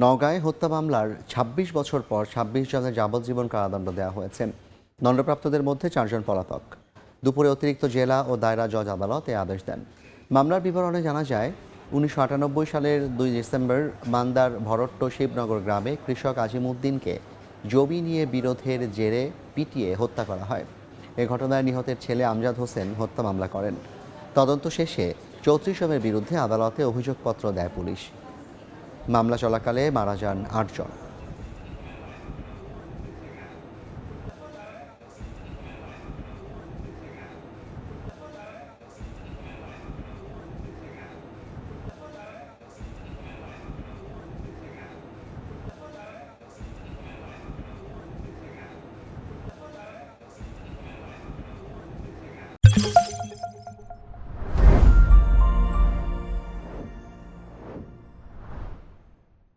নওগাঁয় হত্যা মামলার ২৬ বছর পর ২৬ জনের যাবজ্জীবন কারাদণ্ড দেওয়া হয়েছে। দণ্ডপ্রাপ্তদের মধ্যে ৪ জন পলাতক। দুপুরে অতিরিক্ত জেলা ও দায়রা জজ আদালত এ আদেশ দেন। মামলার বিবরণে জানা যায়, ১৯৯৮ সালের ২ ডিসেম্বর মান্দার ভরট্ট শিবনগর গ্রামে কৃষক আজিমউদ্দিনকে জমি নিয়ে বিরোধের জেরে পিটিয়ে হত্যা করা হয়। এ ঘটনায় নিহতের ছেলে আমজাদ হোসেন হত্যা মামলা করেন। তদন্ত শেষে ৩৪ জনের বিরুদ্ধে আদালতে অভিযোগপত্র দেয় পুলিশ। মামলা চলাকালে মারা যান ৮ জন।